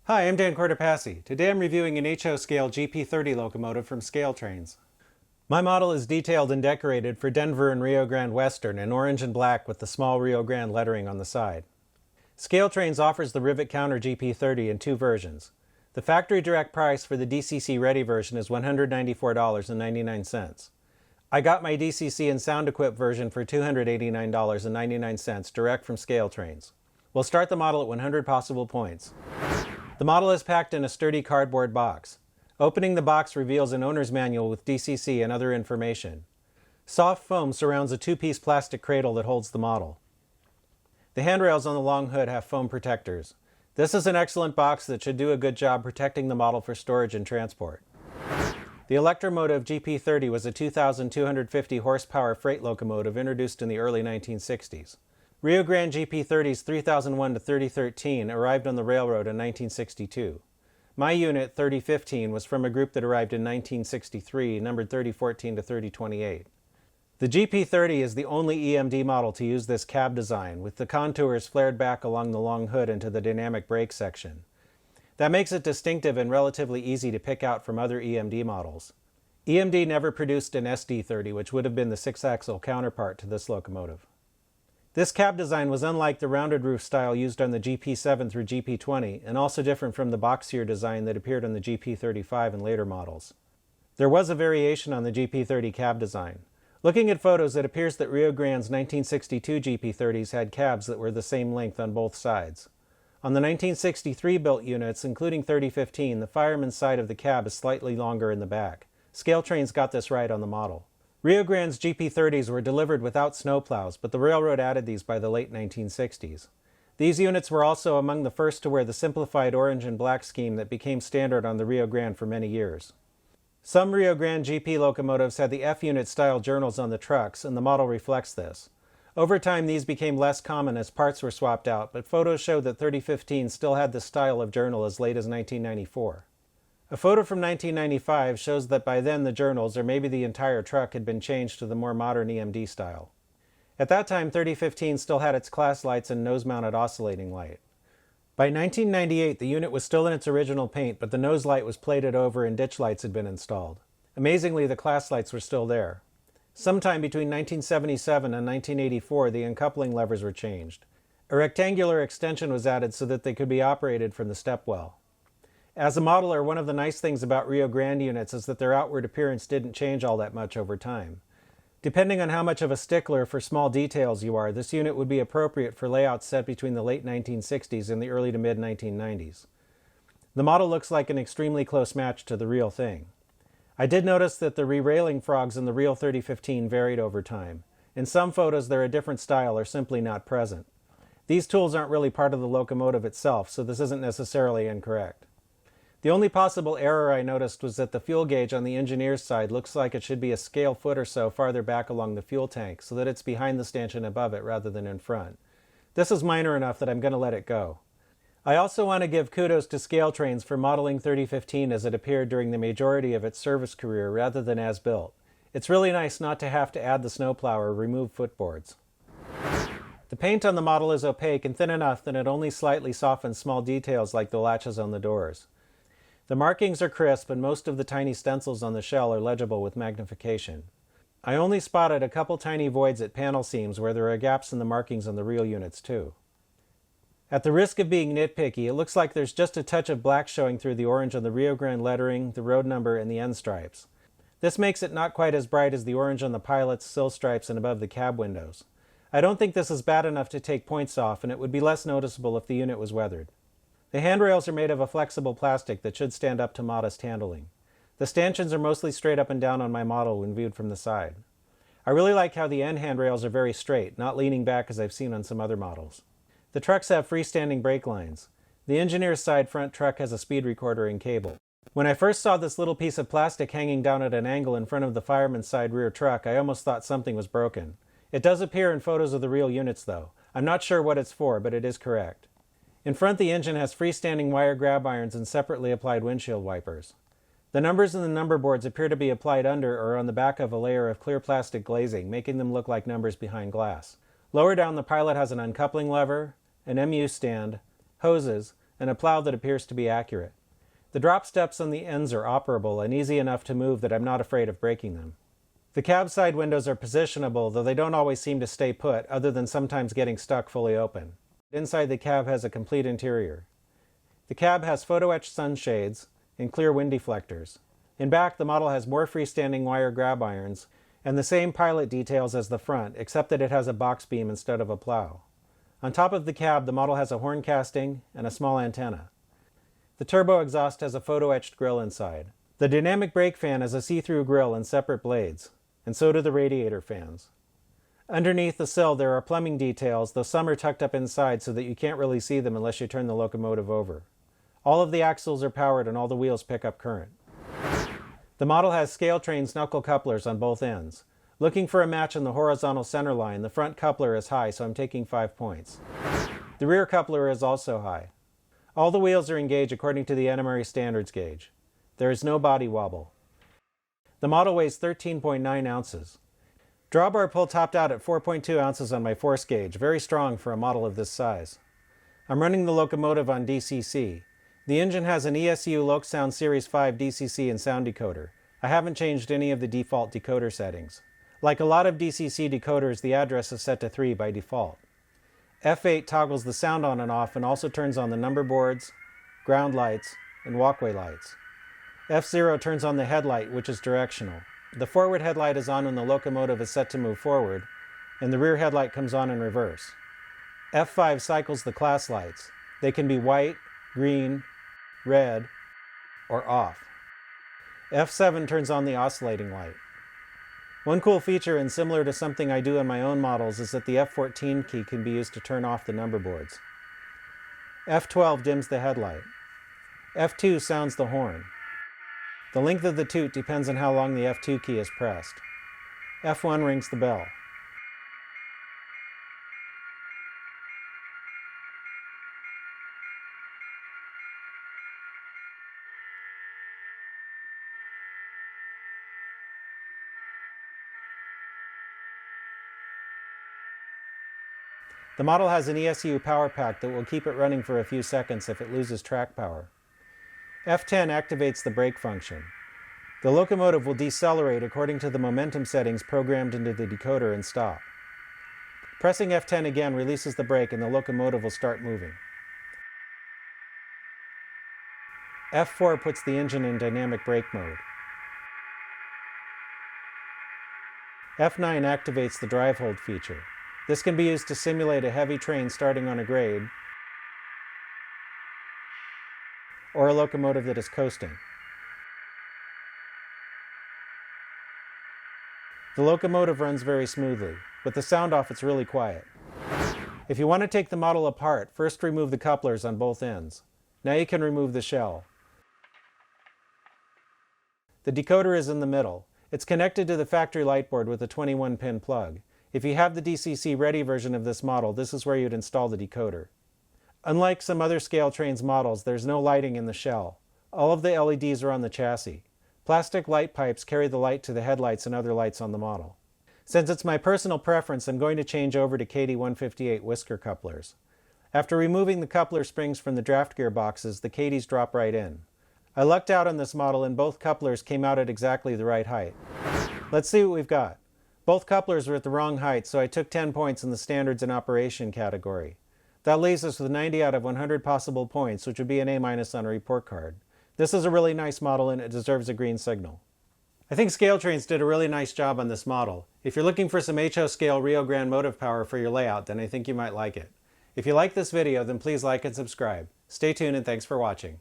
Hi, I'm Dan Cortopassi. Today I'm reviewing an HO scale GP30 locomotive from ScaleTrains. My model is detailed and decorated for Denver and Rio Grande Western in orange and black with the small Rio Grande lettering on the side. ScaleTrains offers the Rivet Counter GP30 in two versions. The factory direct price for the DCC ready version is $194.99. I got my DCC and sound equipped version for $289.99 direct from ScaleTrains. We'll start the model at 100 possible points. The model is packed in a sturdy cardboard box. Opening the box reveals an owner's manual with DCC and other information. Soft foam surrounds a two-piece plastic cradle that holds the model. The handrails on the long hood have foam protectors. This is an excellent box that should do a good job protecting the model for storage and transport. The Electro-Motive GP30 was a 2,250 horsepower freight locomotive introduced in the early 1960s. Rio Grande GP30's 3001 to 3013 arrived on the railroad in 1962. My unit, 3015, was from a group that arrived in 1963, numbered 3014 to 3028. The GP30 is the only EMD model to use this cab design, with the contours flared back along the long hood into the dynamic brake section. That makes it distinctive and relatively easy to pick out from other EMD models. EMD never produced an SD30, which would have been the six-axle counterpart to this locomotive. This cab design was unlike the rounded roof style used on the GP7 through GP20, and also different from the boxier design that appeared on the GP35 and later models. There was a variation on the GP30 cab design. Looking at photos, it appears that Rio Grande's 1962 GP30s had cabs that were the same length on both sides. On the 1963 built units, including 3015, the fireman's side of the cab is slightly longer in the back. ScaleTrains got this right on the model. Rio Grande's GP30s were delivered without snowplows, but the railroad added these by the late 1960s. These units were also among the first to wear the simplified orange and black scheme that became standard on the Rio Grande for many years. Some Rio Grande GP locomotives had the F-unit style journals on the trucks, and the model reflects this. Over time, these became less common as parts were swapped out, but photos show that 3015 still had this style of journal as late as 1994. A photo from 1995 shows that by then the journals, or maybe the entire truck, had been changed to the more modern EMD style. At that time, 3015 still had its class lights and nose-mounted oscillating light. By 1998, the unit was still in its original paint, but the nose light was plated over and ditch lights had been installed. Amazingly, the class lights were still there. Sometime between 1977 and 1984, the uncoupling levers were changed. A rectangular extension was added so that they could be operated from the stepwell. As a modeler, one of the nice things about Rio Grande units is that their outward appearance didn't change all that much over time. Depending on how much of a stickler for small details you are, this unit would be appropriate for layouts set between the late 1960s and the early to mid 1990s. The model looks like an extremely close match to the real thing. I did notice that the re-railing frogs in the real 3015 varied over time. In some photos they're a different style or simply not present. These tools aren't really part of the locomotive itself, so this isn't necessarily incorrect. The only possible error I noticed was that the fuel gauge on the engineer's side looks like it should be a scale foot or so farther back along the fuel tank so that it's behind the stanchion above it rather than in front. This is minor enough that I'm going to let it go. I also want to give kudos to ScaleTrains for modeling 3015 as it appeared during the majority of its service career rather than as built. It's really nice not to have to add the snowplow or remove footboards. The paint on the model is opaque and thin enough that it only slightly softens small details like the latches on the doors. The markings are crisp and most of the tiny stencils on the shell are legible with magnification. I only spotted a couple tiny voids at panel seams where there are gaps in the markings on the real units too. At the risk of being nitpicky, it looks like there's just a touch of black showing through the orange on the Rio Grande lettering, the road number, and the end stripes. This makes it not quite as bright as the orange on the pilot's sill stripes and above the cab windows. I don't think this is bad enough to take points off, and it would be less noticeable if the unit was weathered. The handrails are made of a flexible plastic that should stand up to modest handling. The stanchions are mostly straight up and down on my model when viewed from the side. I really like how the end handrails are very straight, not leaning back as I've seen on some other models. The trucks have freestanding brake lines. The engineer's side front truck has a speed recorder and cable. When I first saw this little piece of plastic hanging down at an angle in front of the fireman's side rear truck, I almost thought something was broken. It does appear in photos of the real units though. I'm not sure what it's for, but it is correct. In front, the engine has freestanding wire grab irons and separately applied windshield wipers. The numbers in the number boards appear to be applied under or on the back of a layer of clear plastic glazing, making them look like numbers behind glass. Lower down, the pilot has an uncoupling lever, an MU stand, hoses, and a plow that appears to be accurate. The drop steps on the ends are operable and easy enough to move that I'm not afraid of breaking them. The cab side windows are positionable, though they don't always seem to stay put, other than sometimes getting stuck fully open. Inside the cab has a complete interior. The cab has photo-etched sunshades and clear wind deflectors. In back, the model has more freestanding wire grab irons and the same pilot details as the front, except that it has a box beam instead of a plow. On top of the cab, the model has a horn casting and a small antenna. The turbo exhaust has a photo-etched grille inside. The dynamic brake fan has a see-through grille and separate blades, and so do the radiator fans. Underneath the sill there are plumbing details, though some are tucked up inside so that you can't really see them unless you turn the locomotive over. All of the axles are powered and all the wheels pick up current. The model has ScaleTrains knuckle couplers on both ends. Looking for a match on the horizontal center line, the front coupler is high, so I'm taking 5 points. The rear coupler is also high. All the wheels are engaged according to the NMRA standards gauge. There is no body wobble. The model weighs 13.9 ounces. Drawbar pull topped out at 4.2 ounces on my force gauge, very strong for a model of this size. I'm running the locomotive on DCC. The engine has an ESU LoCSound Series 5 DCC and sound decoder. I haven't changed any of the default decoder settings. Like a lot of DCC decoders, the address is set to 3 by default. F8 toggles the sound on and off and also turns on the number boards, ground lights, and walkway lights. F0 turns on the headlight, which is directional. The forward headlight is on when the locomotive is set to move forward, and the rear headlight comes on in reverse. F5 cycles the class lights. They can be white, green, red, or off. F7 turns on the oscillating light. One cool feature, and similar to something I do on my own models, is that the F14 key can be used to turn off the number boards. F12 dims the headlight. F2 sounds the horn. The length of the toot depends on how long the F2 key is pressed. F1 rings the bell. The model has an ESU power pack that will keep it running for a few seconds if it loses track power. F10 activates the brake function. The locomotive will decelerate according to the momentum settings programmed into the decoder and stop. Pressing F10 again releases the brake and the locomotive will start moving. F4 puts the engine in dynamic brake mode. F9 activates the drive hold feature. This can be used to simulate a heavy train starting on a grade or a locomotive that is coasting. The locomotive runs very smoothly. With the sound off, it's really quiet. If you want to take the model apart, first remove the couplers on both ends. Now you can remove the shell. The decoder is in the middle. It's connected to the factory light board with a 21-pin plug. If you have the DCC ready version of this model, this is where you'd install the decoder. Unlike some other ScaleTrains models, there's no lighting in the shell. All of the LEDs are on the chassis. Plastic light pipes carry the light to the headlights and other lights on the model. Since it's my personal preference, I'm going to change over to KD158 whisker couplers. After removing the coupler springs from the draft gear boxes, the KDs drop right in. I lucked out on this model and both couplers came out at exactly the right height. Let's see what we've got. Both couplers were at the wrong height, so I took 10 points in the standards and operation category. That leaves us with 90 out of 100 possible points, which would be an A- on a report card. This is a really nice model and it deserves a green signal. I think ScaleTrains did a really nice job on this model. If you're looking for some HO scale Rio Grande motive power for your layout, then I think you might like it. If you like this video, then please like and subscribe. Stay tuned and thanks for watching.